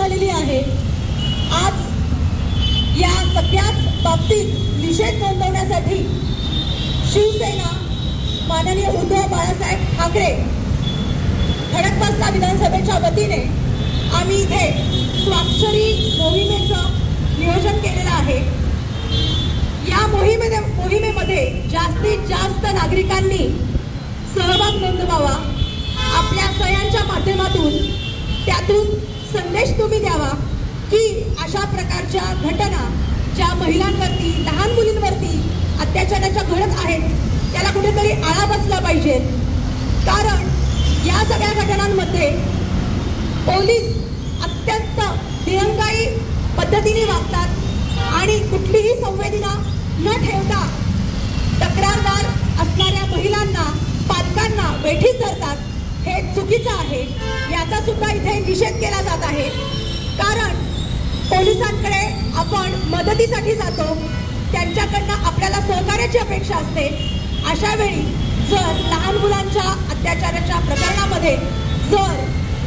झालेली आहे। आज या सगळ्याच बाबतीत निषेध नोंदवण्यासाठी शिवसेना माननीय उद्धव बाळासाहेब ठाकरे खडकवासला विधानसभेच्या वतीने आम्ही इथे स्वाक्षरी मोहिमेचं नियोजन केलेलं आहे। या मोहिमेमध्ये जास्तीत जास्त नागरिकांनी सहभाग नोंदवावा, आपल्या सह्यांच्या माध्यमातून त्यातून संदेश तुम्ही द्यावा की अशा प्रकारच्या घटना ज्या महिलांवरती, लहान मुलींवरती अत्याचाराच्या घडत आहेत त्याला कुठेतरी आळा बसला पाहिजे। कारण या सगळ्या घटनांमध्ये पोलीस अत्यंत दिरंगाई पद्धतीने वागतात आणि कुठलीही संवेदना न ठेवता तक्रारदार असणाऱ्या महिलांना, पालकांना वेठीस धरतात। हे चुकीचं आहे, याचा सुद्धा इथे निषेध केला जात आहे। कारण पोलिसांकडे आपण मदतीसाठी जातो, त्यांच्याकडनं आपल्याला सहकार्याची अपेक्षा असते। अशा वेळी जर लहान मुलांच्या अत्याचाराच्या प्रकरणामध्ये जर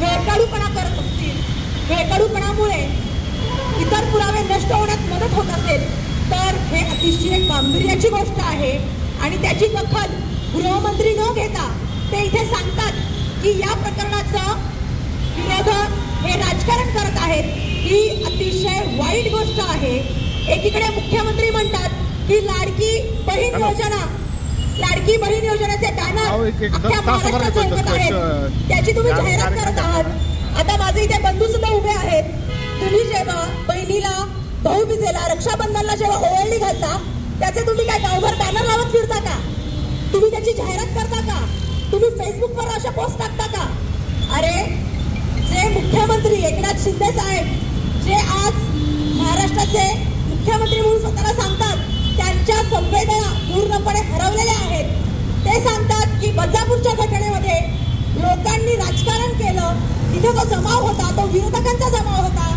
वेळकाढूपणा करत असतील, वेळकाढूपणामुळे इतर पुरावे नष्ट होण्यात मदत होत असेल तर हे अतिशय गांभीर्याची गोष्ट आहे आणि त्याची दखल गृहमंत्री न घेता ते इथे सांगतात की या प्रकरणाचं विरोधक हे राजकारण करत आहेत। ही अतिशय वाईट गोष्ट आहे। एकीकडे मुख्यमंत्री म्हणतात की लाडकी बहीण योजनेचे बॅनर अख्ख्या महाराष्ट्रात चौकत आहेत, त्याची तुम्ही जाहिरात करत आहात। आता माझे इथे बंधू सुद्धा उभे आहेत। तुम्ही जेव्हा बहिणीला, भाऊबीजेला, रक्षाबंधनला जेव्हा ओवाळणी घालता त्याचे तुम्ही काय गावभर बॅनर लावत फिरता का? तुम्ही त्याची जाहिरात करता का? तुम्ही फेसबुकवर अशा पोस्ट टाकता का? अरे जे मुख्यमंत्री एकनाथ शिंदे साहेब जे आज महाराष्ट्राचे मुख्यमंत्री म्हणून स्वतःला सांगतात, त्यांच्या संवेदना पूर्णपणे हरवलेल्या आहेत। ते सांगतात की बदलापूरच्या घटनेमध्ये लोकांनी राजकारण केलं, तिथे जो जमाव होता तो विरोधकांचा जमाव होता।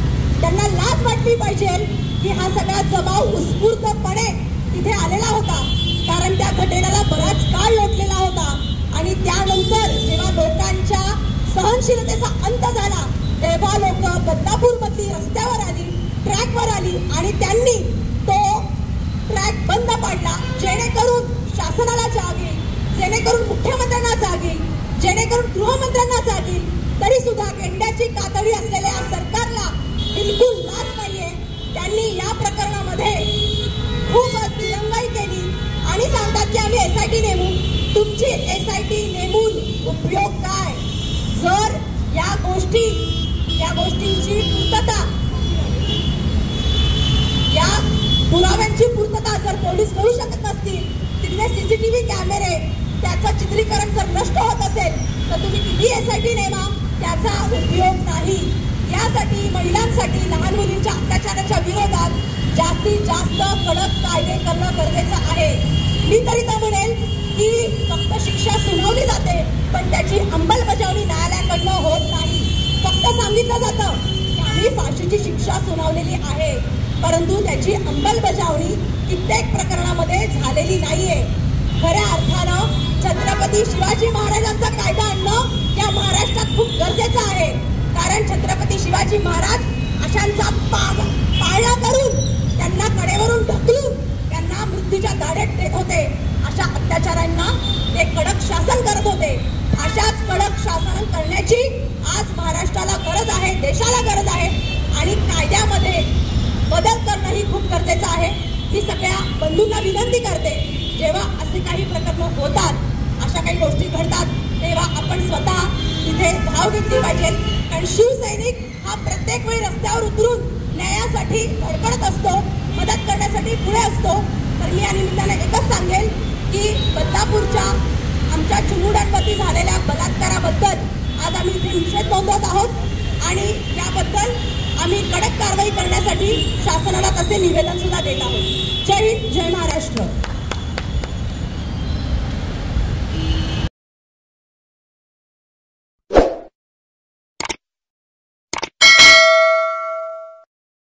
त्यांना लाज वाटली पाहिजे की हा सगळा जमाव उत्स्फूर्तपणे तिथे आलेला होता, कारण त्या घटनेला बराच काळ लोटलेला होता आणि त्यानंतर जेव्हा लोकांच्या सहनशीलतेचा अंत झाला तेव्हा लोक बदलापूरमधली रस्त्यावर आली, ट्रॅकवर आली आणि त्यांनी तो ट्रॅक बंद पाडला, जेणेकरून शासनाला जाग येईल, जेणेकरून मुख्यमंत्र्यांना जाग येईल, जेणेकरून गृहमंत्र्यांना जाग येईल। तरी सुद्धा गेंड्याची कातडी असलेल्या सरकारला बिलकुल लाज नाहीये। त्यांनी या प्रकरणामध्ये खूप दिरंगाई केली आणि सांगतात की आम्ही SIT नेमू। तुमची SIT नेमून उपयोग काय? जर या गोष्टींची पूर्तता, या पुराव्यांची पूर्तता जर पोलीस करू शकत नसतील, तिथले CCTV कॅमेरे त्याचं चित्रीकरण जर नष्ट होत असेल तर तुम्ही किती SIT नेमा, त्याचा उपयोग नाही। यासाठी महिलांसाठी, लहान मुलींच्या अत्याचाराच्या विरोधात जास्तीत जास्त कडक कायदे करणं गरजेचं आहे। मी तरी तर म्हणेल की फक्त शिक्षा सुनावली जाते पण त्याची अंमलबजावणी न्यायालयाकडनं होत नाही। फक्त सांगितलं जातं की आम्ही फाशीची शिक्षा सुनावलेली आहे, परंतु त्याची अंमलबजावणी कित्येक प्रकरणामध्ये झालेली नाहीये। खऱ्या अर्थानं छत्रपती शिवाजी महाराजांचा कायदा आणणं या महाराष्ट्रात खूप गरजेचं आहे, कारण छत्रपती शिवाजी महाराज अशांचा पाळणा करून, त्यांना कडेवरून ढकलून त्यांना मृत्यूच्या दाढेत देत होते। अशा अत्याचारांना ते कडक शासन करत होते। अशाच कडक शासन करण्याची आज महाराष्ट्राला गरज आहे, देशाला गरज आहे आणि कायद्यामध्ये बदल करणं ही खूप गरजेचं आहे। मी सगळ्या बंधूंना विनंती करते, जेव्हा असे काही प्रकरण होतात, अशा काही गोष्टी घडतात, तेव्हा आपण स्वतः तिथे धाव घेतली पाहिजे। कारण शिवसैनिक हा प्रत्येक वेळी रस्त्यावर उतरून न्यायासाठी धडपडत असतो, मदत करण्यासाठी पुढे असतो। तर मी या निमित्ताने एकच सांगेल की बदलापूरच्या आमच्या चिमुरड्यांवरती झालेल्या बलात्काराबद्दल आज आम्ही इथे निषेध नोंदवत आहोत आणि याबद्दल आम्ही कडक कारवाई करण्यासाठी शासनाला तसे निवेदन सुद्धा देत आहोत। जय हिंद, जय महाराष्ट्र।